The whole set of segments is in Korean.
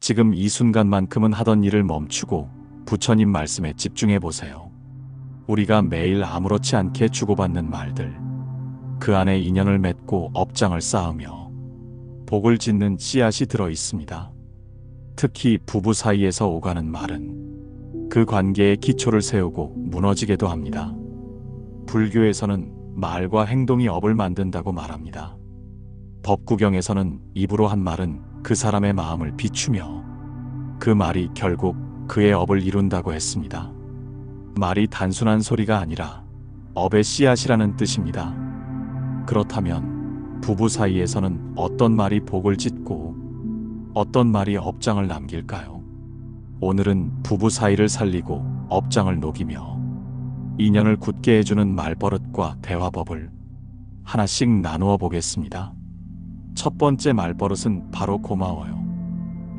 지금 이 순간만큼은 하던 일을 멈추고 부처님 말씀에 집중해 보세요. 우리가 매일 아무렇지 않게 주고받는 말들, 그 안에 인연을 맺고 업장을 쌓으며 복을 짓는 씨앗이 들어 있습니다. 특히 부부 사이에서 오가는 말은 그 관계의 기초를 세우고 무너지게도 합니다. 불교에서는 말과 행동이 업을 만든다고 말합니다. 법구경에서는 입으로 한 말은 그 사람의 마음을 비추며 그 말이 결국 그의 업을 이룬다고 했습니다. 말이 단순한 소리가 아니라 업의 씨앗이라는 뜻입니다. 그렇다면 부부 사이에서는 어떤 말이 복을 짓고 어떤 말이 업장을 남길까요? 오늘은 부부 사이를 살리고 업장을 녹이며 인연을 굳게 해주는 말버릇과 대화법을 하나씩 나누어 보겠습니다. 첫 번째 말버릇은 바로 고마워요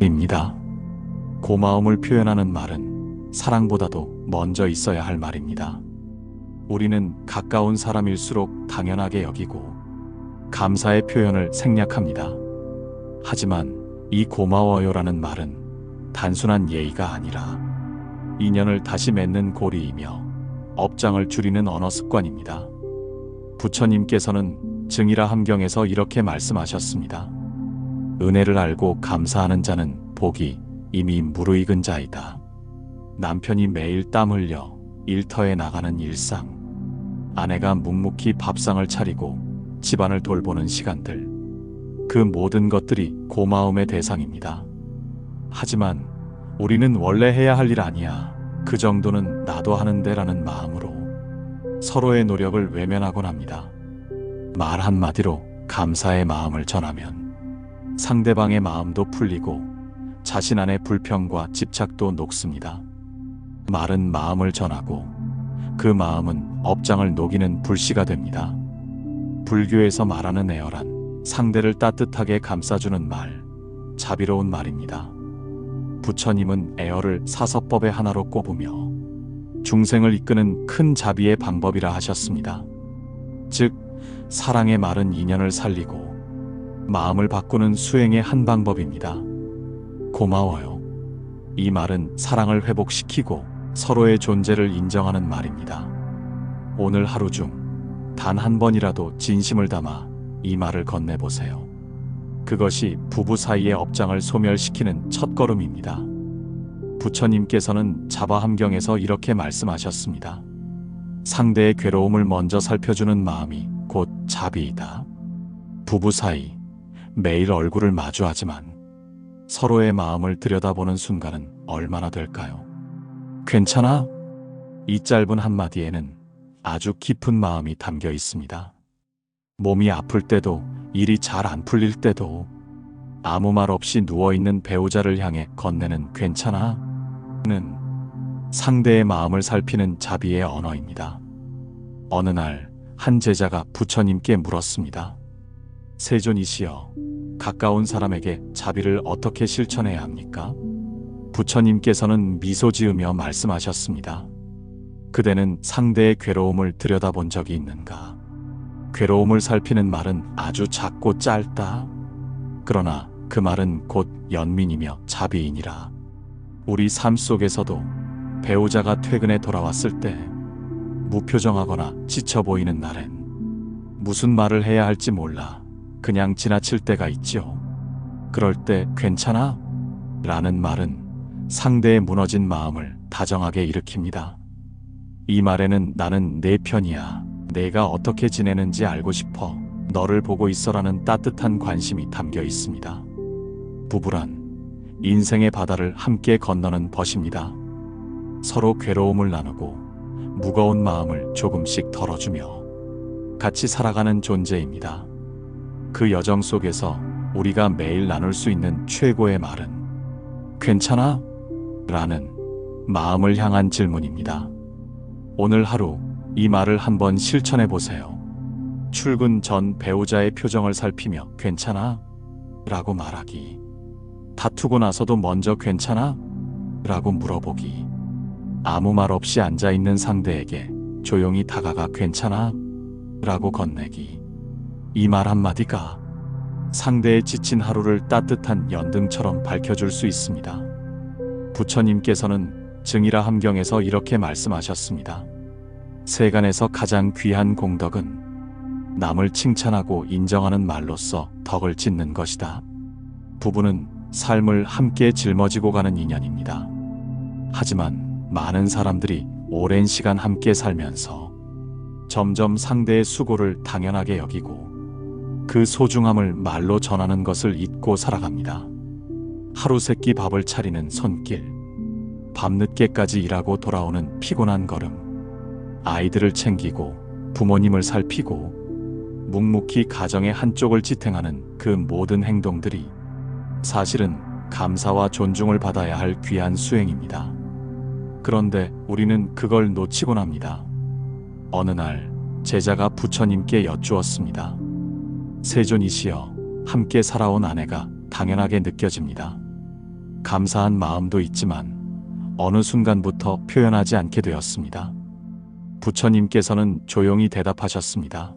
입니다. 고마움을 표현하는 말은 사랑보다도 먼저 있어야 할 말입니다. 우리는 가까운 사람일수록 당연하게 여기고 감사의 표현을 생략합니다. 하지만 이 고마워요라는 말은 단순한 예의가 아니라 인연을 다시 맺는 고리이며 업장을 줄이는 언어 습관입니다. 부처님께서는 증이라 함경에서 이렇게 말씀하셨습니다. 은혜를 알고 감사하는 자는 복이 이미 무르익은 자이다. 남편이 매일 땀 흘려 일터에 나가는 일상, 아내가 묵묵히 밥상을 차리고 집안을 돌보는 시간들, 그 모든 것들이 고마움의 대상입니다. 하지만 우리는 원래 해야 할 일 아니야, 그 정도는 나도 하는데 라는 마음으로 서로의 노력을 외면하곤 합니다. 말 한마디로 감사의 마음을 전하면 상대방의 마음도 풀리고 자신 안의 불평과 집착도 녹습니다. 말은 마음을 전하고 그 마음은 업장을 녹이는 불씨가 됩니다. 불교에서 말하는 애열한 상대를 따뜻하게 감싸주는 말, 자비로운 말입니다. 부처님은 애열을 사서법의 하나로 꼽으며 중생을 이끄는 큰 자비의 방법이라 하셨습니다. 즉, 사랑의 말은 인연을 살리고 마음을 바꾸는 수행의 한 방법입니다. 고마워요. 이 말은 사랑을 회복시키고 서로의 존재를 인정하는 말입니다. 오늘 하루 중 단 한 번이라도 진심을 담아 이 말을 건네보세요. 그것이 부부 사이의 업장을 소멸시키는 첫걸음입니다. 부처님께서는 자바함경에서 이렇게 말씀하셨습니다. 상대의 괴로움을 먼저 살펴주는 마음이 곧 자비이다. 부부 사이 매일 얼굴을 마주하지만 서로의 마음을 들여다보는 순간은 얼마나 될까요? 괜찮아? 이 짧은 한마디에는 아주 깊은 마음이 담겨 있습니다. 몸이 아플 때도, 일이 잘 안 풀릴 때도 아무 말 없이 누워있는 배우자를 향해 건네는 괜찮아? 는 상대의 마음을 살피는 자비의 언어입니다. 어느 날 한 제자가 부처님께 물었습니다. 세존이시여, 가까운 사람에게 자비를 어떻게 실천해야 합니까? 부처님께서는 미소 지으며 말씀하셨습니다. 그대는 상대의 괴로움을 들여다본 적이 있는가? 괴로움을 살피는 말은 아주 작고 짧다. 그러나 그 말은 곧 연민이며 자비이니라. 우리 삶 속에서도 배우자가 퇴근해 돌아왔을 때 무표정하거나 지쳐 보이는 날엔 무슨 말을 해야 할지 몰라 그냥 지나칠 때가 있지요. 그럴 때 괜찮아? 라는 말은 상대의 무너진 마음을 다정하게 일으킵니다. 이 말에는 나는 내 편이야, 내가 어떻게 지내는지 알고 싶어, 너를 보고 있어라는 따뜻한 관심이 담겨 있습니다. 부부란 인생의 바다를 함께 건너는 벗입니다. 서로 괴로움을 나누고 무거운 마음을 조금씩 덜어주며 같이 살아가는 존재입니다. 그 여정 속에서 우리가 매일 나눌 수 있는 최고의 말은 괜찮아? 라는 마음을 향한 질문입니다. 오늘 하루 이 말을 한번 실천해 보세요. 출근 전 배우자의 표정을 살피며 괜찮아? 라고 말하기. 다투고 나서도 먼저 괜찮아? 라고 물어보기. 아무 말 없이 앉아있는 상대에게 조용히 다가가 괜찮아? 라고 건네기. 이 말 한마디가 상대의 지친 하루를 따뜻한 연등처럼 밝혀줄 수 있습니다. 부처님께서는 증이라 함경에서 이렇게 말씀하셨습니다. 세간에서 가장 귀한 공덕은 남을 칭찬하고 인정하는 말로써 덕을 짓는 것이다. 부부는 삶을 함께 짊어지고 가는 인연입니다. 하지만 많은 사람들이 오랜 시간 함께 살면서 점점 상대의 수고를 당연하게 여기고 그 소중함을 말로 전하는 것을 잊고 살아갑니다. 하루 세끼 밥을 차리는 손길, 밤늦게까지 일하고 돌아오는 피곤한 걸음, 아이들을 챙기고 부모님을 살피고 묵묵히 가정의 한쪽을 지탱하는 그 모든 행동들이 사실은 감사와 존중을 받아야 할 귀한 수행입니다. 그런데 우리는 그걸 놓치곤 합니다. 어느 날 제자가 부처님께 여쭈었습니다. 세존이시여, 함께 살아온 아내가 당연하게 느껴집니다. 감사한 마음도 있지만 어느 순간부터 표현하지 않게 되었습니다. 부처님께서는 조용히 대답하셨습니다.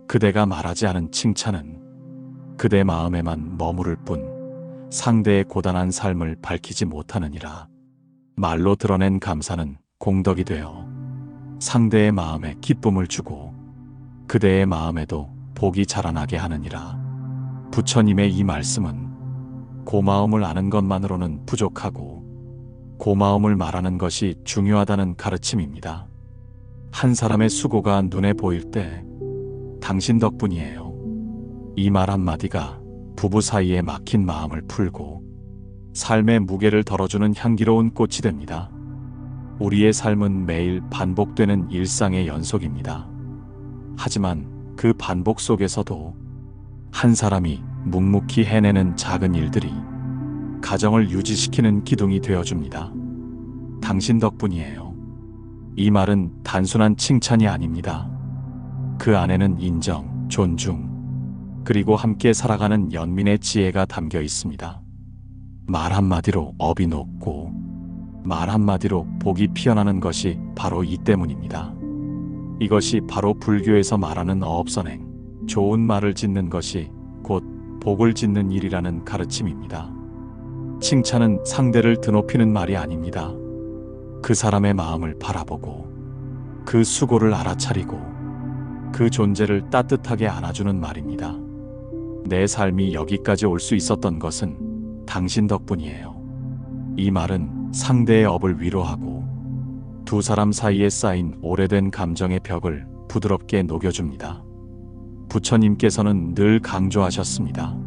그대가 말하지 않은 칭찬은 그대 마음에만 머무를 뿐 상대의 고단한 삶을 밝히지 못하느니라. 말로 드러낸 감사는 공덕이 되어 상대의 마음에 기쁨을 주고 그대의 마음에도 복이 자라나게 하느니라. 부처님의 이 말씀은 고마움을 아는 것만으로는 부족하고 고마움을 말하는 것이 중요하다는 가르침입니다. 한 사람의 수고가 눈에 보일 때 당신 덕분이에요. 이 말 한마디가 부부 사이에 막힌 마음을 풀고 삶의 무게를 덜어주는 향기로운 꽃이 됩니다. 우리의 삶은 매일 반복되는 일상의 연속입니다. 하지만 그 반복 속에서도 한 사람이 묵묵히 해내는 작은 일들이 가정을 유지시키는 기둥이 되어줍니다. 당신 덕분이에요. 이 말은 단순한 칭찬이 아닙니다. 그 안에는 인정, 존중, 그리고 함께 살아가는 연민의 지혜가 담겨 있습니다. 말 한마디로 업이 높고 말 한마디로 복이 피어나는 것이 바로 이 때문입니다. 이것이 바로 불교에서 말하는 어업선행, 좋은 말을 짓는 것이 곧 복을 짓는 일이라는 가르침입니다. 칭찬은 상대를 드높이는 말이 아닙니다. 그 사람의 마음을 바라보고 그 수고를 알아차리고 그 존재를 따뜻하게 안아주는 말입니다. 내 삶이 여기까지 올 수 있었던 것은 당신 덕분이에요. 이 말은 상대의 업을 위로하고 두 사람 사이에 쌓인 오래된 감정의 벽을 부드럽게 녹여줍니다. 부처님께서는 늘 강조하셨습니다.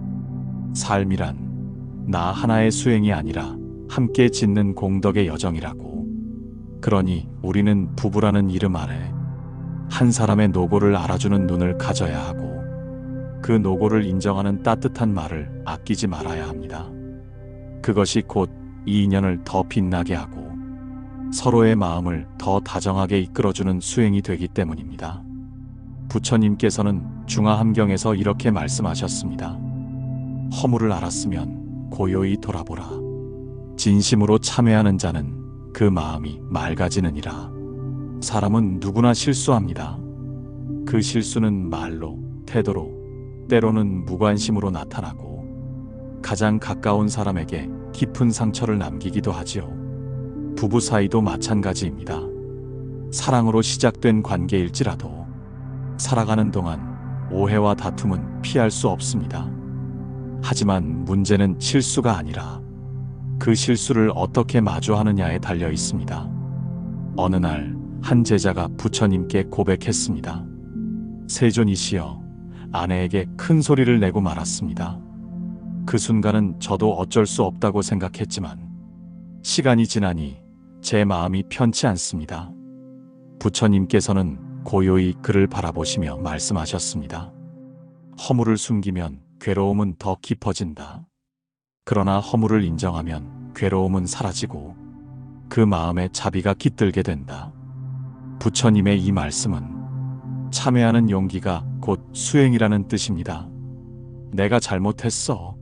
삶이란 나 하나의 수행이 아니라 함께 짓는 공덕의 여정이라고. 그러니 우리는 부부라는 이름 아래 한 사람의 노고를 알아주는 눈을 가져야 하고 그 노고를 인정하는 따뜻한 말을 아끼지 말아야 합니다. 그것이 곧 이 인연을 더 빛나게 하고 서로의 마음을 더 다정하게 이끌어주는 수행이 되기 때문입니다. 부처님께서는 중화함경에서 이렇게 말씀하셨습니다. 허물을 알았으면 고요히 돌아보라. 진심으로 참회하는 자는 그 마음이 맑아지느니라. 사람은 누구나 실수합니다. 그 실수는 말로, 태도로, 때로는 무관심으로 나타나고 가장 가까운 사람에게 깊은 상처를 남기기도 하지요. 부부 사이도 마찬가지입니다. 사랑으로 시작된 관계일지라도 살아가는 동안 오해와 다툼은 피할 수 없습니다. 하지만 문제는 실수가 아니라 그 실수를 어떻게 마주하느냐에 달려 있습니다. 어느 날 한 제자가 부처님께 고백했습니다. 세존이시여, 아내에게 큰 소리를 내고 말았습니다. 그 순간은 저도 어쩔 수 없다고 생각했지만 시간이 지나니 제 마음이 편치 않습니다. 부처님께서는 고요히 그를 바라보시며 말씀하셨습니다. 허물을 숨기면 괴로움은 더 깊어진다. 그러나 허물을 인정하면 괴로움은 사라지고 그 마음에 자비가 깃들게 된다. 부처님의 이 말씀은 참회하는 용기가 곧 수행이라는 뜻입니다. 내가 잘못했어.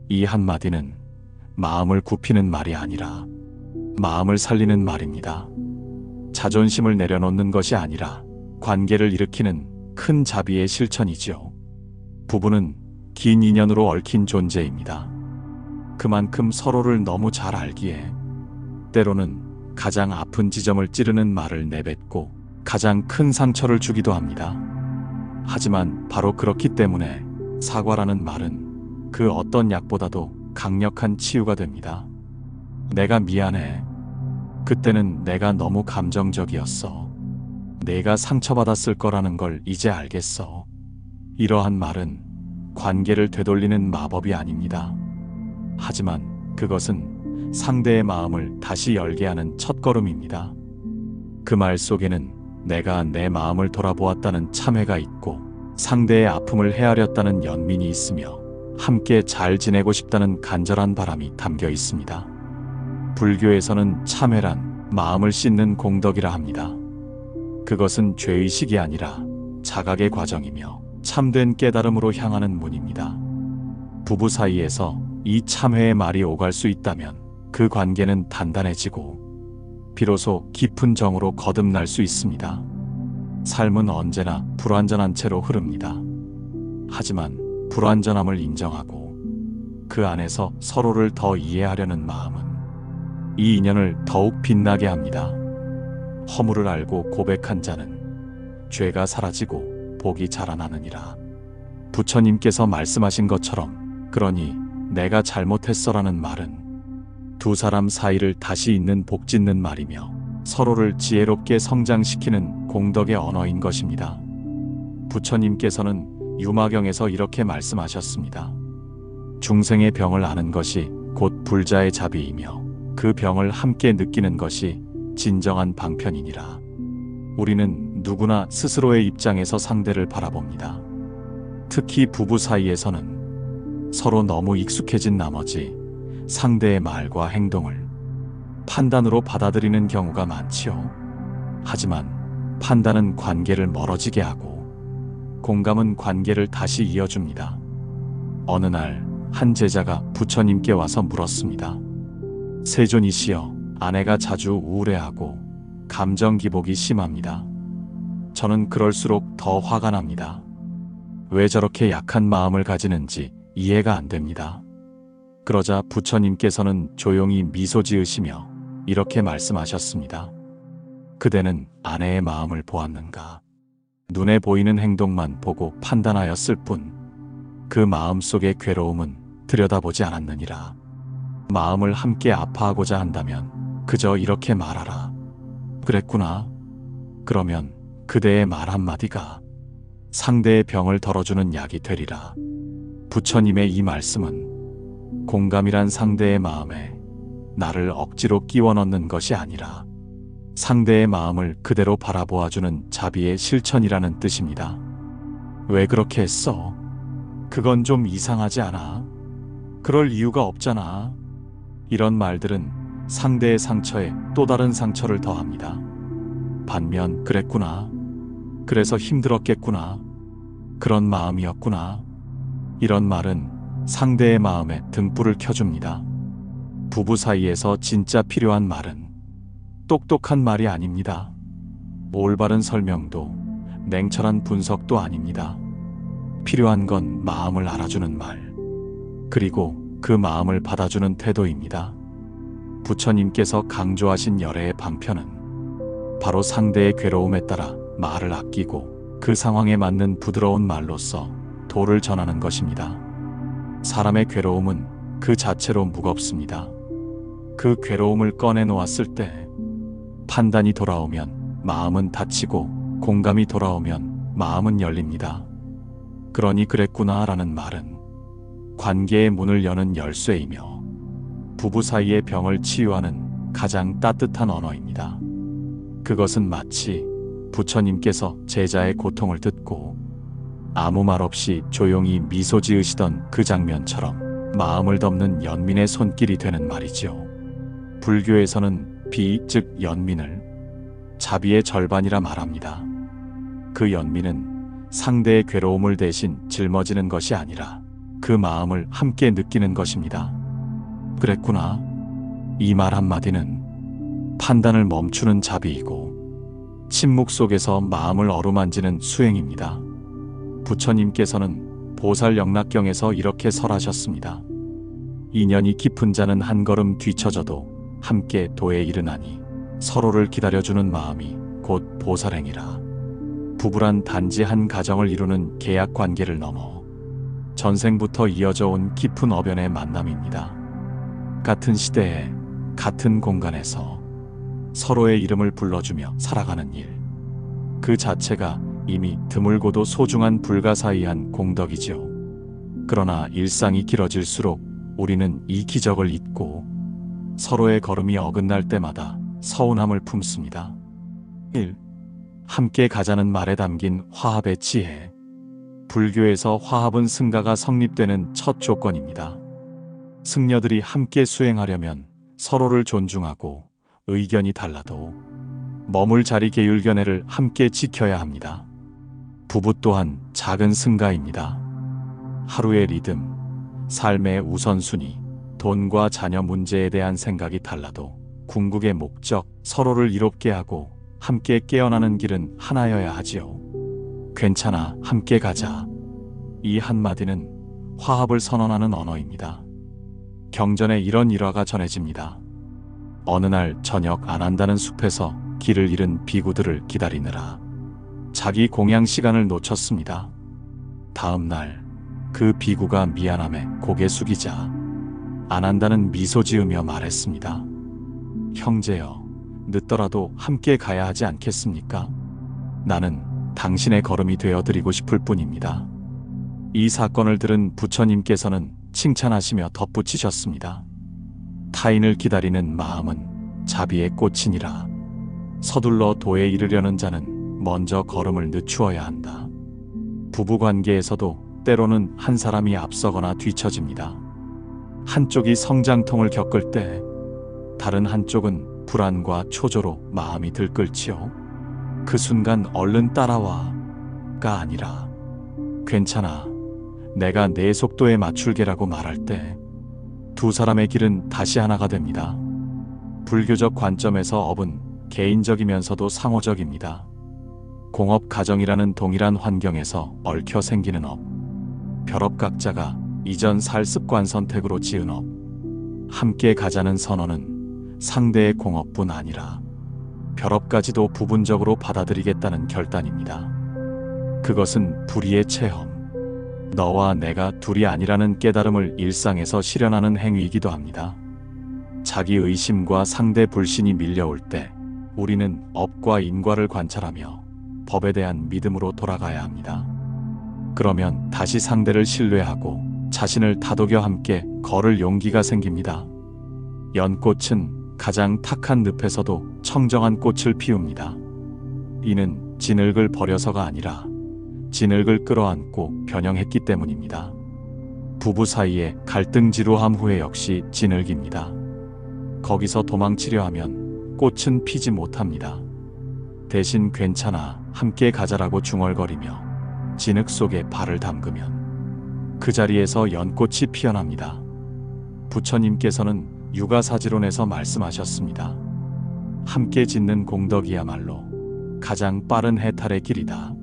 이 한마디는 마음을 굽히는 말이 아니라 마음을 살리는 말입니다. 자존심을 내려놓는 것이 아니라 관계를 일으키는 큰 자비의 실천이지요. 부부는 긴 인연으로 얽힌 존재입니다. 그만큼 서로를 너무 잘 알기에 때로는 가장 아픈 지점을 찌르는 말을 내뱉고 가장 큰 상처를 주기도 합니다. 하지만 바로 그렇기 때문에 사과라는 말은 그 어떤 약보다도 강력한 치유가 됩니다. 내가 미안해. 그때는 내가 너무 감정적이었어. 내가 상처받았을 거라는 걸 이제 알겠어. 이러한 말은 관계를 되돌리는 마법이 아닙니다. 하지만 그것은 상대의 마음을 다시 열게 하는 첫걸음입니다. 그 말 속에는 내가 내 마음을 돌아보았다는 참회가 있고 상대의 아픔을 헤아렸다는 연민이 있으며 함께 잘 지내고 싶다는 간절한 바람이 담겨 있습니다. 불교에서는 참회란 마음을 씻는 공덕이라 합니다. 그것은 죄의식이 아니라 자각의 과정이며 참된 깨달음으로 향하는 문입니다. 부부 사이에서 이 참회의 말이 오갈 수 있다면 그 관계는 단단해지고 비로소 깊은 정으로 거듭날 수 있습니다. 삶은 언제나 불완전한 채로 흐릅니다. 하지만 불완전함을 인정하고 그 안에서 서로를 더 이해하려는 마음은 이 인연을 더욱 빛나게 합니다. 허물을 알고 고백한 자는 죄가 사라지고 복이 자라나느니라. 부처님께서 말씀하신 것처럼 그러니 내가 잘못했어라는 말은 두 사람 사이를 다시 잇는 복 짓는 말이며 서로를 지혜롭게 성장시키는 공덕의 언어인 것입니다. 부처님께서는 유마경에서 이렇게 말씀하셨습니다. 중생의 병을 아는 것이 곧 불자의 자비이며 그 병을 함께 느끼는 것이 진정한 방편이니라. 우리는 누구나 스스로의 입장에서 상대를 바라봅니다. 특히 부부 사이에서는 서로 너무 익숙해진 나머지 상대의 말과 행동을 판단으로 받아들이는 경우가 많지요. 하지만 판단은 관계를 멀어지게 하고 공감은 관계를 다시 이어줍니다. 어느 날 한 제자가 부처님께 와서 물었습니다. 세존이시여, 아내가 자주 우울해하고 감정 기복이 심합니다. 저는 그럴수록 더 화가 납니다. 왜 저렇게 약한 마음을 가지는지 이해가 안 됩니다. 그러자 부처님께서는 조용히 미소 지으시며 이렇게 말씀하셨습니다. 그대는 아내의 마음을 보았는가? 눈에 보이는 행동만 보고 판단하였을 뿐 그 마음 속의 괴로움은 들여다보지 않았느니라. 마음을 함께 아파하고자 한다면 그저 이렇게 말하라. 그랬구나. 그러면 그대의 말 한마디가 상대의 병을 덜어주는 약이 되리라. 부처님의 이 말씀은 공감이란 상대의 마음에 나를 억지로 끼워 넣는 것이 아니라 상대의 마음을 그대로 바라보아주는 자비의 실천이라는 뜻입니다. 왜 그렇게 했어? 그건 좀 이상하지 않아? 그럴 이유가 없잖아. 이런 말들은 상대의 상처에 또 다른 상처를 더합니다. 반면 그랬구나. 그래서 힘들었겠구나. 그런 마음이었구나. 이런 말은 상대의 마음에 등불을 켜줍니다. 부부 사이에서 진짜 필요한 말은 똑똑한 말이 아닙니다. 올바른 설명도 냉철한 분석도 아닙니다. 필요한 건 마음을 알아주는 말, 그리고 그 마음을 받아주는 태도입니다. 부처님께서 강조하신 열애의 방편은 바로 상대의 괴로움에 따라 말을 아끼고 그 상황에 맞는 부드러운 말로써 도를 전하는 것입니다. 사람의 괴로움은 그 자체로 무겁습니다. 그 괴로움을 꺼내놓았을 때 판단이 돌아오면 마음은 닫히고 공감이 돌아오면 마음은 열립니다. 그러니 그랬구나 라는 말은 관계의 문을 여는 열쇠이며 부부 사이의 병을 치유하는 가장 따뜻한 언어입니다. 그것은 마치 부처님께서 제자의 고통을 듣고 아무 말 없이 조용히 미소 지으시던 그 장면처럼 마음을 덮는 연민의 손길이 되는 말이지요. 불교에서는 비, 즉 연민을 자비의 절반이라 말합니다. 그 연민은 상대의 괴로움을 대신 짊어지는 것이 아니라 그 마음을 함께 느끼는 것입니다. 그랬구나. 이 말 한마디는 판단을 멈추는 자비이고 침묵 속에서 마음을 어루만지는 수행입니다. 부처님께서는 보살 영락경에서 이렇게 설하셨습니다. 인연이 깊은 자는 한 걸음 뒤처져도 함께 도에 이르나니 서로를 기다려주는 마음이 곧 보살행이라. 부부란 단지 한 가정을 이루는 계약 관계를 넘어 전생부터 이어져 온 깊은 어변의 만남입니다. 같은 시대에 같은 공간에서 서로의 이름을 불러주며 살아가는 일, 그 자체가 이미 드물고도 소중한 불가사의한 공덕이지요. 그러나 일상이 길어질수록 우리는 이 기적을 잊고 서로의 걸음이 어긋날 때마다 서운함을 품습니다. 1. 함께 가자는 말에 담긴 화합의 지혜. 불교에서 화합은 승가가 성립되는 첫 조건입니다. 승려들이 함께 수행하려면 서로를 존중하고 의견이 달라도 머물 자리 계율견해를 함께 지켜야 합니다. 부부 또한 작은 승가입니다. 하루의 리듬, 삶의 우선순위, 돈과 자녀 문제에 대한 생각이 달라도 궁극의 목적, 서로를 이롭게 하고 함께 깨어나는 길은 하나여야 하지요. 괜찮아, 함께 가자. 이 한마디는 화합을 선언하는 언어입니다. 경전에 이런 일화가 전해집니다. 어느 날 저녁 안 한다는 숲에서 길을 잃은 비구들을 기다리느라 자기 공양 시간을 놓쳤습니다. 다음 날 그 비구가 미안함에 고개 숙이자 안 한다는 미소 지으며 말했습니다. 형제여, 늦더라도 함께 가야 하지 않겠습니까? 나는 당신의 걸음이 되어드리고 싶을 뿐입니다. 이 사건을 들은 부처님께서는 칭찬하시며 덧붙이셨습니다. 타인을 기다리는 마음은 자비의 꽃이니라. 서둘러 도에 이르려는 자는 먼저 걸음을 늦추어야 한다. 부부관계에서도 때로는 한 사람이 앞서거나 뒤처집니다. 한쪽이 성장통을 겪을 때 다른 한쪽은 불안과 초조로 마음이 들끓지요. 그 순간 얼른 따라와가 아니라 괜찮아, 내가 내 속도에 맞출게라고 말할 때 두 사람의 길은 다시 하나가 됩니다. 불교적 관점에서 업은 개인적이면서도 상호적입니다. 공업 가정이라는 동일한 환경에서 얽혀 생기는 업, 별업 각자가 이전 살 습관 선택으로 지은 업, 함께 가자는 선언은 상대의 공업뿐 아니라 별업까지도 부분적으로 받아들이겠다는 결단입니다. 그것은 불의의 체험, 너와 내가 둘이 아니라는 깨달음을 일상에서 실현하는 행위이기도 합니다. 자기 의심과 상대 불신이 밀려올 때 우리는 업과 인과를 관찰하며 법에 대한 믿음으로 돌아가야 합니다. 그러면 다시 상대를 신뢰하고 자신을 다독여 함께 걸을 용기가 생깁니다. 연꽃은 가장 탁한 늪에서도 청정한 꽃을 피웁니다. 이는 진흙을 버려서가 아니라 진흙을 끌어안고 변형했기 때문입니다. 부부 사이의 갈등 지루함 후에 역시 진흙입니다. 거기서 도망치려 하면 꽃은 피지 못합니다. 대신 괜찮아, 함께 가자라고 중얼거리며 진흙 속에 발을 담그면 그 자리에서 연꽃이 피어납니다. 부처님께서는 육아사지론에서 말씀하셨습니다. 함께 짓는 공덕이야말로 가장 빠른 해탈의 길이다.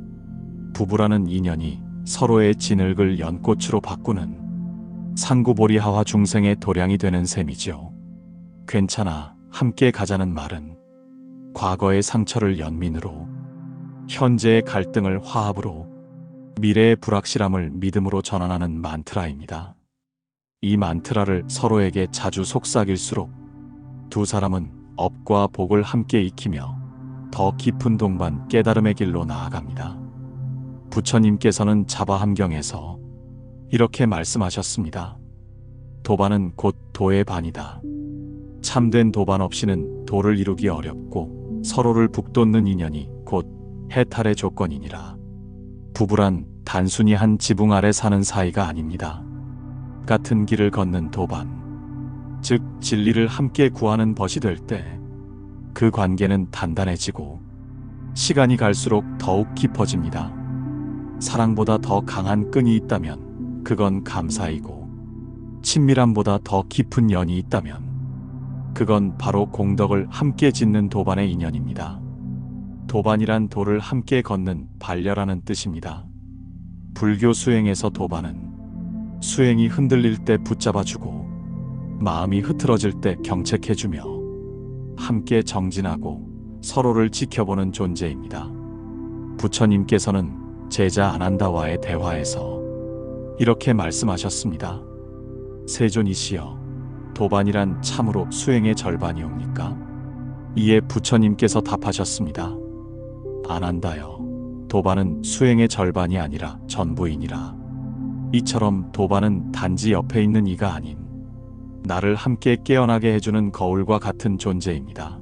부부라는 인연이 서로의 진흙을 연꽃으로 바꾸는 상구보리하와 중생의 도량이 되는 셈이지요. 괜찮아, 함께 가자는 말은 과거의 상처를 연민으로, 현재의 갈등을 화합으로, 미래의 불확실함을 믿음으로 전환하는 만트라입니다. 이 만트라를 서로에게 자주 속삭일수록 두 사람은 업과 복을 함께 익히며 더 깊은 동반 깨달음의 길로 나아갑니다. 부처님께서는 자바함경에서 이렇게 말씀하셨습니다. 도반은 곧 도의 반이다. 참된 도반 없이는 도를 이루기 어렵고 서로를 북돋는 인연이 곧 해탈의 조건이니라. 부부란 단순히 한 지붕 아래 사는 사이가 아닙니다. 같은 길을 걷는 도반, 즉 진리를 함께 구하는 벗이 될 때 그 관계는 단단해지고 시간이 갈수록 더욱 깊어집니다. 사랑보다 더 강한 끈이 있다면 그건 감사이고, 친밀함보다 더 깊은 연이 있다면 그건 바로 공덕을 함께 짓는 도반의 인연입니다. 도반이란 도를 함께 걷는 반려라는 뜻입니다. 불교 수행에서 도반은 수행이 흔들릴 때 붙잡아주고 마음이 흐트러질 때 경책해주며 함께 정진하고 서로를 지켜보는 존재입니다. 부처님께서는 제자 아난다와의 대화에서 이렇게 말씀하셨습니다. 세존이시여, 도반이란 참으로 수행의 절반이옵니까? 이에 부처님께서 답하셨습니다. 아난다여, 도반은 수행의 절반이 아니라 전부이니라. 이처럼 도반은 단지 옆에 있는 이가 아닌 나를 함께 깨어나게 해주는 거울과 같은 존재입니다.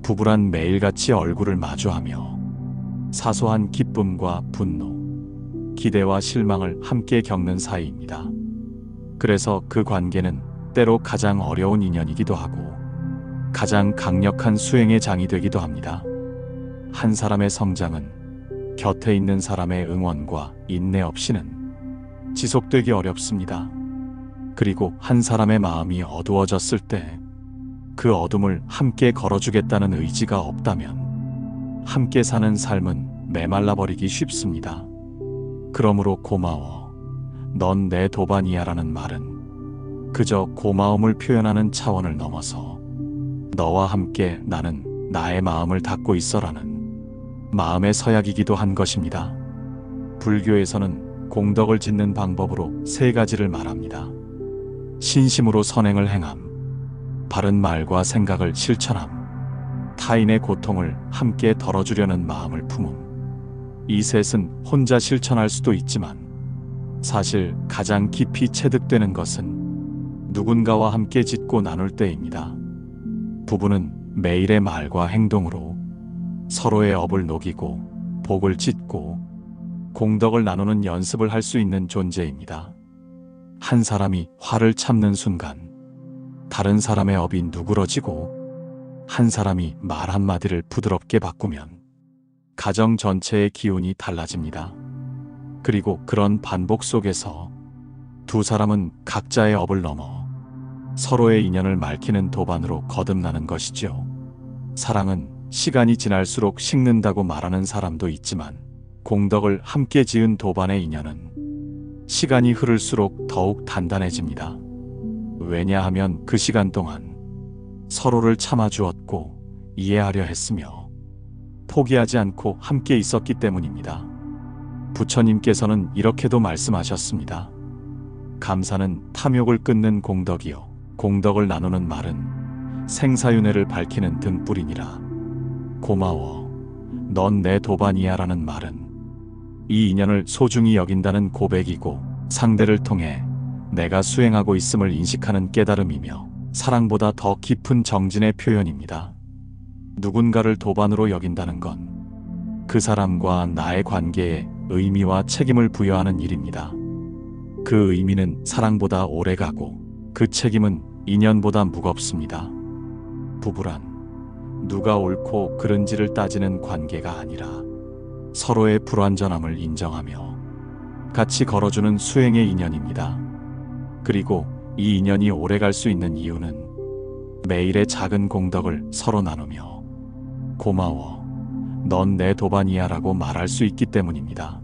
부부란 매일같이 얼굴을 마주하며 사소한 기쁨과 분노, 기대와 실망을 함께 겪는 사이입니다. 그래서 그 관계는 때로 가장 어려운 인연이기도 하고 가장 강력한 수행의 장이 되기도 합니다. 한 사람의 성장은 곁에 있는 사람의 응원과 인내 없이는 지속되기 어렵습니다. 그리고 한 사람의 마음이 어두워졌을 때 그 어둠을 함께 걸어주겠다는 의지가 없다면 함께 사는 삶은 메말라 버리기 쉽습니다. 그러므로 고마워, 넌 내 도반이야 라는 말은 그저 고마움을 표현하는 차원을 넘어서 너와 함께 나는 나의 마음을 닫고 있어라는 마음의 서약이기도 한 것입니다. 불교에서는 공덕을 짓는 방법으로 3가지를 말합니다. 신심으로 선행을 행함, 바른 말과 생각을 실천함, 타인의 고통을 함께 덜어주려는 마음을 품음. 이 셋은 혼자 실천할 수도 있지만 사실 가장 깊이 체득되는 것은 누군가와 함께 짓고 나눌 때입니다. 부부는 매일의 말과 행동으로 서로의 업을 녹이고 복을 짓고 공덕을 나누는 연습을 할 수 있는 존재입니다. 한 사람이 화를 참는 순간 다른 사람의 업이 누그러지고 한 사람이 말 한마디를 부드럽게 바꾸면 가정 전체의 기운이 달라집니다. 그리고 그런 반복 속에서 두 사람은 각자의 업을 넘어 서로의 인연을 맑히는 도반으로 거듭나는 것이죠. 사랑은 시간이 지날수록 식는다고 말하는 사람도 있지만 공덕을 함께 지은 도반의 인연은 시간이 흐를수록 더욱 단단해집니다. 왜냐하면 그 시간 동안 서로를 참아주었고 이해하려 했으며 포기하지 않고 함께 있었기 때문입니다. 부처님께서는 이렇게도 말씀하셨습니다. 감사는 탐욕을 끊는 공덕이요, 공덕을 나누는 말은 생사윤회를 밝히는 등불이니라. 고마워, 넌 내 도반이야 라는 말은 이 인연을 소중히 여긴다는 고백이고 상대를 통해 내가 수행하고 있음을 인식하는 깨달음이며 사랑보다 더 깊은 정진의 표현입니다. 누군가를 도반으로 여긴다는 건 그 사람과 나의 관계에 의미와 책임을 부여하는 일입니다. 그 의미는 사랑보다 오래가고 그 책임은 인연보다 무겁습니다. 부부란 누가 옳고 그른지를 따지는 관계가 아니라 서로의 불완전함을 인정하며 같이 걸어주는 수행의 인연입니다. 그리고 이 인연이 오래갈 수 있는 이유는 매일의 작은 공덕을 서로 나누며 고마워, 넌 내 도반이야 라고 말할 수 있기 때문입니다.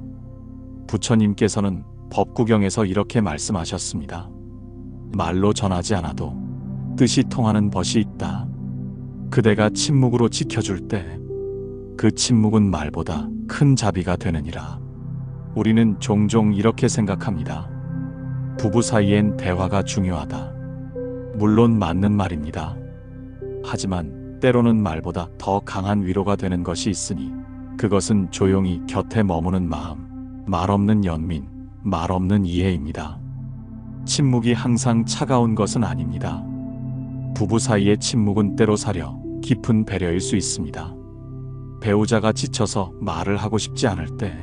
부처님께서는 법구경에서 이렇게 말씀하셨습니다. 말로 전하지 않아도 뜻이 통하는 벗이 있다. 그대가 침묵으로 지켜줄 때 그 침묵은 말보다 큰 자비가 되느니라. 우리는 종종 이렇게 생각합니다. 부부 사이엔 대화가 중요하다. 물론 맞는 말입니다. 하지만 때로는 말보다 더 강한 위로가 되는 것이 있으니 그것은 조용히 곁에 머무는 마음, 말 없는 연민, 말 없는 이해입니다. 침묵이 항상 차가운 것은 아닙니다. 부부 사이의 침묵은 때로 사려 깊은 배려일 수 있습니다. 배우자가 지쳐서 말을 하고 싶지 않을 때,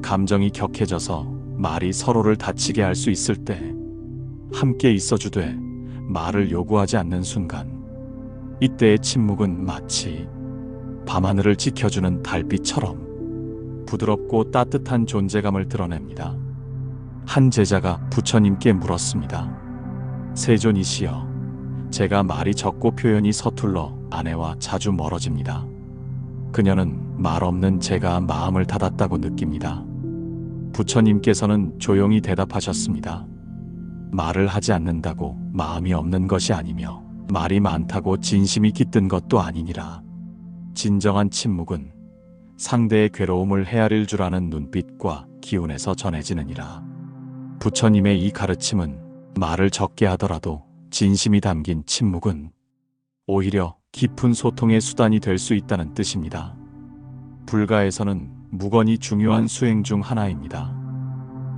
감정이 격해져서 말이 서로를 다치게 할 수 있을 때, 함께 있어주되 말을 요구하지 않는 순간, 이때의 침묵은 마치 밤하늘을 지켜주는 달빛처럼 부드럽고 따뜻한 존재감을 드러냅니다. 한 제자가 부처님께 물었습니다. 세존이시여, 제가 말이 적고 표현이 서툴러 아내와 자주 멀어집니다. 그녀는 말 없는 제가 마음을 닫았다고 느낍니다. 부처님께서는 조용히 대답하셨습니다. 말을 하지 않는다고 마음이 없는 것이 아니며 말이 많다고 진심이 깃든 것도 아니니라. 진정한 침묵은 상대의 괴로움을 헤아릴 줄 아는 눈빛과 기운에서 전해지느니라. 부처님의 이 가르침은 말을 적게 하더라도 진심이 담긴 침묵은 오히려 깊은 소통의 수단이 될 수 있다는 뜻입니다. 불가에서는 무건히 중요한 수행 중 하나입니다.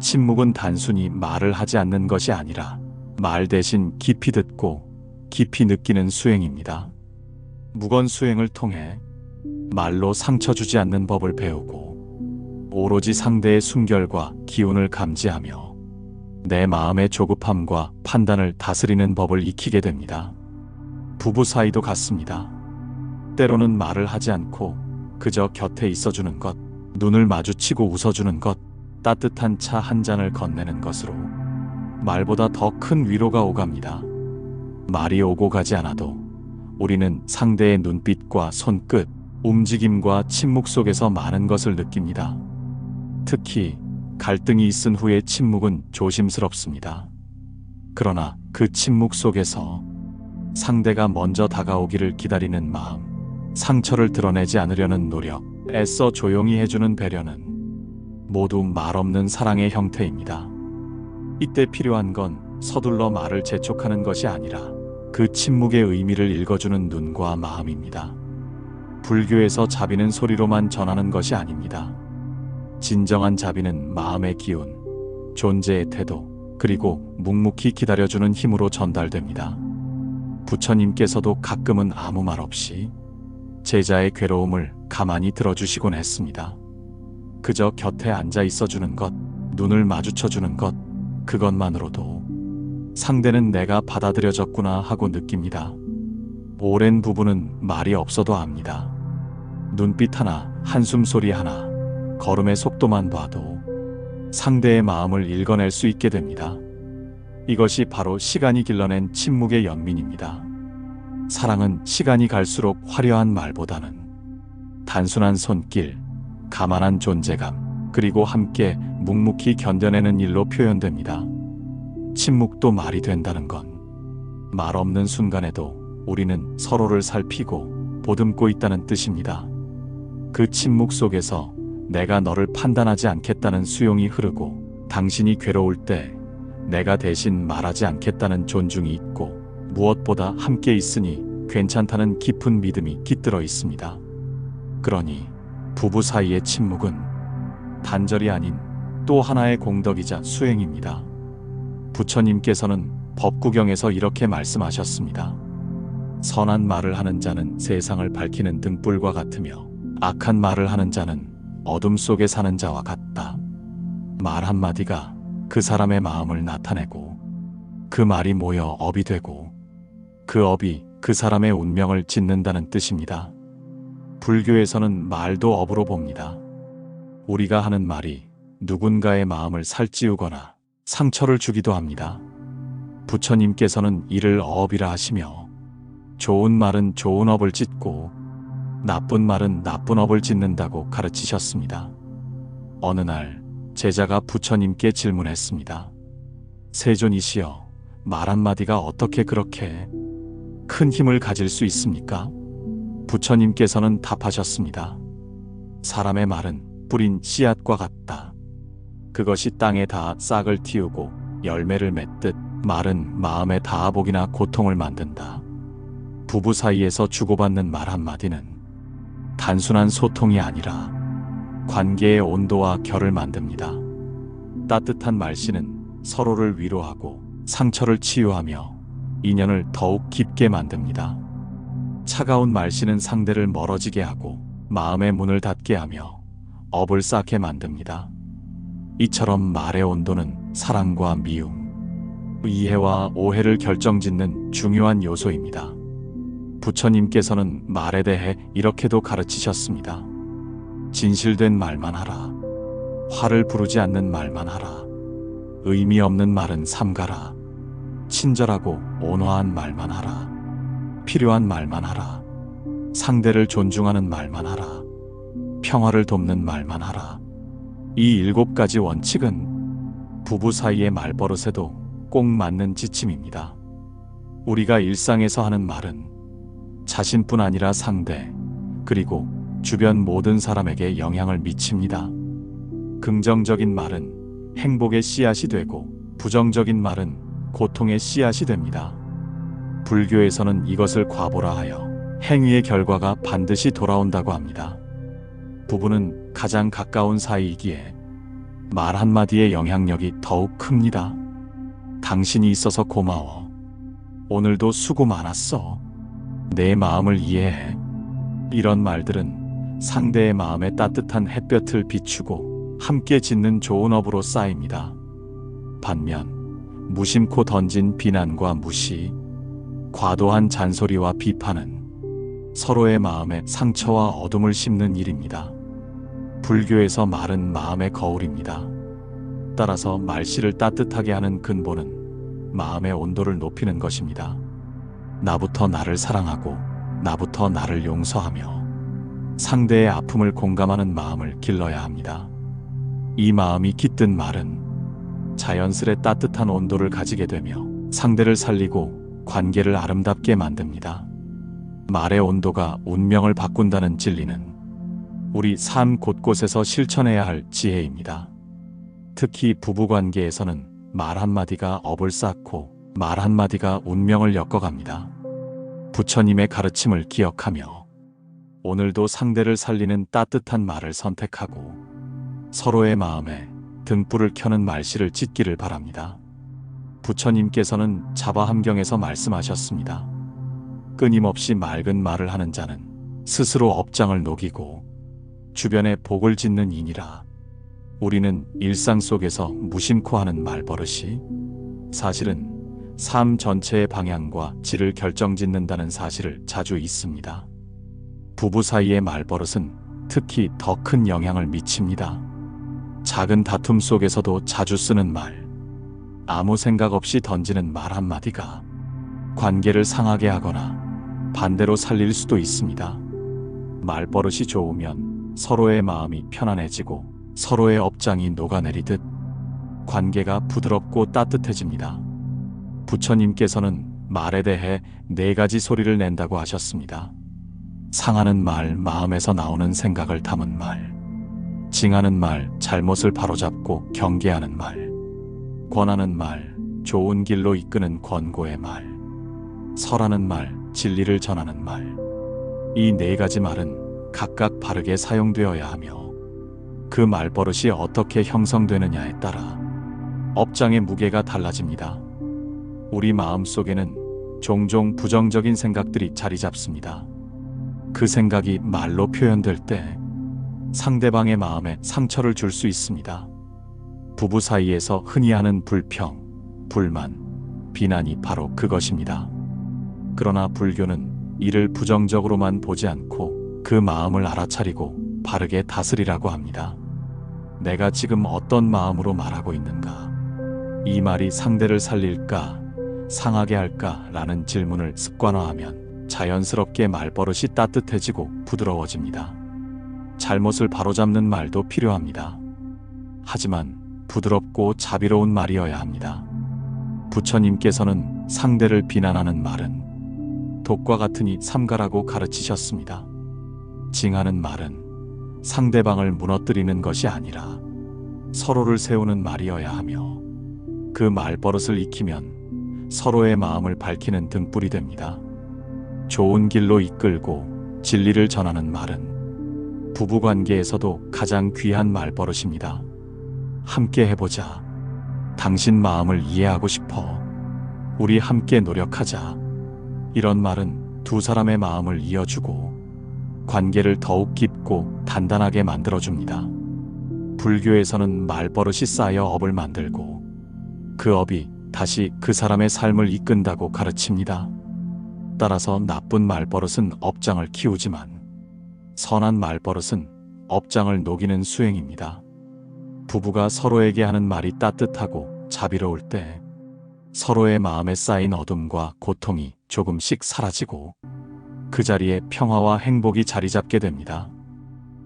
침묵은 단순히 말을 하지 않는 것이 아니라 말 대신 깊이 듣고 깊이 느끼는 수행입니다. 무건 수행을 통해 말로 상처 주지 않는 법을 배우고 오로지 상대의 숨결과 기운을 감지하며 내 마음의 조급함과 판단을 다스리는 법을 익히게 됩니다. 부부 사이도 같습니다. 때로는 말을 하지 않고 그저 곁에 있어주는 것, 눈을 마주치고 웃어주는 것, 따뜻한 차 한 잔을 건네는 것으로 말보다 더 큰 위로가 오갑니다. 말이 오고 가지 않아도 우리는 상대의 눈빛과 손끝, 움직임과 침묵 속에서 많은 것을 느낍니다. 특히 갈등이 있은 후의 침묵은 조심스럽습니다. 그러나 그 침묵 속에서 상대가 먼저 다가오기를 기다리는 마음, 상처를 드러내지 않으려는 노력, 애써 조용히 해주는 배려는 모두 말 없는 사랑의 형태입니다. 이때 필요한 건 서둘러 말을 재촉하는 것이 아니라 그 침묵의 의미를 읽어주는 눈과 마음입니다. 불교에서 자비는 소리로만 전하는 것이 아닙니다. 진정한 자비는 마음의 기운, 존재의 태도, 그리고 묵묵히 기다려주는 힘으로 전달됩니다. 부처님께서도 가끔은 아무 말 없이 제자의 괴로움을 가만히 들어주시곤 했습니다. 그저 곁에 앉아 있어주는 것, 눈을 마주쳐주는 것, 그것만으로도 상대는 내가 받아들여졌구나 하고 느낍니다. 오랜 부부는 말이 없어도 압니다. 눈빛 하나, 한숨 소리 하나, 걸음의 속도만 봐도 상대의 마음을 읽어낼 수 있게 됩니다. 이것이 바로 시간이 길러낸 침묵의 연민입니다. 사랑은 시간이 갈수록 화려한 말보다는 단순한 손길, 가만한 존재감, 그리고 함께 묵묵히 견뎌내는 일로 표현됩니다. 침묵도 말이 된다는 건 말 없는 순간에도 우리는 서로를 살피고 보듬고 있다는 뜻입니다. 그 침묵 속에서 내가 너를 판단하지 않겠다는 수용이 흐르고 당신이 괴로울 때 내가 대신 말하지 않겠다는 존중이 있고 무엇보다 함께 있으니 괜찮다는 깊은 믿음이 깃들어 있습니다. 그러니 부부 사이의 침묵은 단절이 아닌 또 하나의 공덕이자 수행입니다. 부처님께서는 법구경에서 이렇게 말씀하셨습니다. 선한 말을 하는 자는 세상을 밝히는 등불과 같으며 악한 말을 하는 자는 어둠 속에 사는 자와 같다. 말 한마디가 그 사람의 마음을 나타내고 그 말이 모여 업이 되고 그 업이 그 사람의 운명을 짓는다는 뜻입니다. 불교에서는 말도 업으로 봅니다. 우리가 하는 말이 누군가의 마음을 살찌우거나 상처를 주기도 합니다. 부처님께서는 이를 어업이라 하시며 좋은 말은 좋은 업을 짓고 나쁜 말은 나쁜 업을 짓는다고 가르치셨습니다. 어느 날 제자가 부처님께 질문했습니다. 세존이시여, 말 한마디가 어떻게 그렇게 큰 힘을 가질 수 있습니까? 부처님께서는 답하셨습니다. 사람의 말은 뿌린 씨앗과 같다. 그것이 땅에 닿아 싹을 틔우고 열매를 맺듯 말은 마음에 닿아보기나 고통을 만든다. 부부 사이에서 주고받는 말 한마디는 단순한 소통이 아니라 관계의 온도와 결을 만듭니다. 따뜻한 말씨는 서로를 위로하고 상처를 치유하며 인연을 더욱 깊게 만듭니다. 차가운 말씨는 상대를 멀어지게 하고 마음의 문을 닫게 하며 업을 쌓게 만듭니다. 이처럼 말의 온도는 사랑과 미움, 이해와 오해를 결정짓는 중요한 요소입니다. 부처님께서는 말에 대해 이렇게도 가르치셨습니다. 진실된 말만 하라. 화를 부르지 않는 말만 하라. 의미 없는 말은 삼가라. 친절하고 온화한 말만 하라. 필요한 말만 하라. 상대를 존중하는 말만 하라. 평화를 돕는 말만 하라. 이 7가지 원칙은 부부 사이의 말버릇에도 꼭 맞는 지침입니다. 우리가 일상에서 하는 말은 자신뿐 아니라 상대, 그리고 주변 모든 사람에게 영향을 미칩니다. 긍정적인 말은 행복의 씨앗이 되고 부정적인 말은 고통의 씨앗이 됩니다. 불교에서는 이것을 과보라 하여 행위의 결과가 반드시 돌아온다고 합니다. 부부는 가장 가까운 사이이기에 말 한마디의 영향력이 더욱 큽니다. 당신이 있어서 고마워. 오늘도 수고 많았어. 내 마음을 이해해. 이런 말들은 상대의 마음에 따뜻한 햇볕을 비추고 함께 짓는 좋은 업으로 쌓입니다. 반면 무심코 던진 비난과 무시, 과도한 잔소리와 비판은 서로의 마음에 상처와 어둠을 심는 일입니다. 불교에서 말은 마음의 거울입니다. 따라서 말씨를 따뜻하게 하는 근본은 마음의 온도를 높이는 것입니다. 나부터 나를 사랑하고 나부터 나를 용서하며 상대의 아픔을 공감하는 마음을 길러야 합니다. 이 마음이 깃든 말은 자연스레 따뜻한 온도를 가지게 되며 상대를 살리고 관계를 아름답게 만듭니다. 말의 온도가 운명을 바꾼다는 진리는 우리 삶 곳곳에서 실천해야 할 지혜입니다. 특히 부부관계에서는 말 한마디가 업을 쌓고 말 한마디가 운명을 엮어갑니다. 부처님의 가르침을 기억하며 오늘도 상대를 살리는 따뜻한 말을 선택하고 서로의 마음에 등불을 켜는 말씨를 짓기를 바랍니다. 부처님께서는 자바함경에서 말씀하셨습니다. 끊임없이 맑은 말을 하는 자는 스스로 업장을 녹이고 주변에 복을 짓는 이니라. 우리는 일상 속에서 무심코 하는 말버릇이 사실은 삶 전체의 방향과 질을 결정짓는다는 사실을 자주 잊습니다. 부부 사이의 말버릇은 특히 더 큰 영향을 미칩니다. 작은 다툼 속에서도 자주 쓰는 말, 아무 생각 없이 던지는 말 한마디가 관계를 상하게 하거나 반대로 살릴 수도 있습니다. 말버릇이 좋으면 서로의 마음이 편안해지고 서로의 업장이 녹아내리듯 관계가 부드럽고 따뜻해집니다. 부처님께서는 말에 대해 4가지 소리를 낸다고 하셨습니다. 상하는 말, 마음에서 나오는 생각을 담은 말, 징하는 말, 잘못을 바로잡고 경계하는 말, 권하는 말, 좋은 길로 이끄는 권고의 말, 설하는 말, 진리를 전하는 말. 이 4가지 말은 각각 바르게 사용되어야 하며 그 말버릇이 어떻게 형성되느냐에 따라 업장의 무게가 달라집니다. 우리 마음 속에는 종종 부정적인 생각들이 자리 잡습니다. 그 생각이 말로 표현될 때 상대방의 마음에 상처를 줄 수 있습니다. 부부 사이에서 흔히 하는 불평, 불만, 비난이 바로 그것입니다. 그러나 불교는 이를 부정적으로만 보지 않고 그 마음을 알아차리고 바르게 다스리라고 합니다. 내가 지금 어떤 마음으로 말하고 있는가? 이 말이 상대를 살릴까? 상하게 할까? 라는 질문을 습관화하면 자연스럽게 말버릇이 따뜻해지고 부드러워집니다. 잘못을 바로잡는 말도 필요합니다. 하지만 부드럽고 자비로운 말이어야 합니다. 부처님께서는 상대를 비난하는 말은 독과 같으니 삼가라고 가르치셨습니다. 징하는 말은 상대방을 무너뜨리는 것이 아니라 서로를 세우는 말이어야 하며 그 말버릇을 익히면 서로의 마음을 밝히는 등불이 됩니다. 좋은 길로 이끌고 진리를 전하는 말은 부부관계에서도 가장 귀한 말버릇입니다. 함께 해보자. 당신 마음을 이해하고 싶어. 우리 함께 노력하자. 이런 말은 두 사람의 마음을 이어주고 관계를 더욱 깊고 단단하게 만들어줍니다. 불교에서는 말버릇이 쌓여 업을 만들고 그 업이 다시 그 사람의 삶을 이끈다고 가르칩니다. 따라서 나쁜 말버릇은 업장을 키우지만 선한 말버릇은 업장을 녹이는 수행입니다. 부부가 서로에게 하는 말이 따뜻하고 자비로울 때 서로의 마음에 쌓인 어둠과 고통이 조금씩 사라지고 그 자리에 평화와 행복이 자리 잡게 됩니다.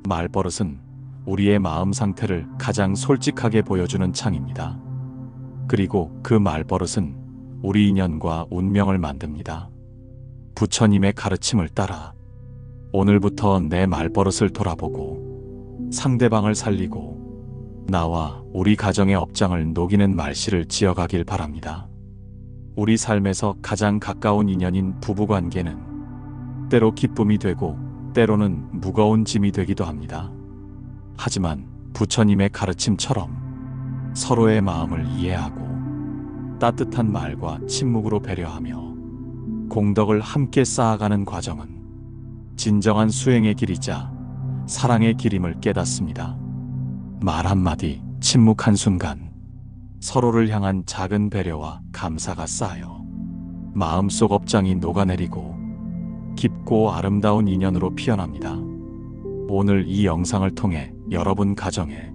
말버릇은 우리의 마음 상태를 가장 솔직하게 보여주는 창입니다. 그리고 그 말버릇은 우리 인연과 운명을 만듭니다. 부처님의 가르침을 따라 오늘부터 내 말버릇을 돌아보고 상대방을 살리고 나와 우리 가정의 업장을 녹이는 말씨를 지어가길 바랍니다. 우리 삶에서 가장 가까운 인연인 부부관계는 때로 기쁨이 되고 때로는 무거운 짐이 되기도 합니다. 하지만 부처님의 가르침처럼 서로의 마음을 이해하고 따뜻한 말과 침묵으로 배려하며 공덕을 함께 쌓아가는 과정은 진정한 수행의 길이자 사랑의 길임을 깨닫습니다. 말 한마디, 침묵 한순간, 서로를 향한 작은 배려와 감사가 쌓여 마음속 업장이 녹아내리고 깊고 아름다운 인연으로 피어납니다. 오늘 이 영상을 통해 여러분 가정에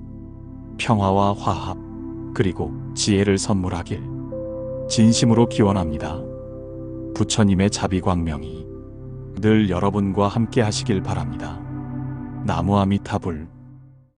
평화와 화합 그리고 지혜를 선물하길 진심으로 기원합니다. 부처님의 자비광명이 늘 여러분과 함께 하시길 바랍니다. 나무 아미타불.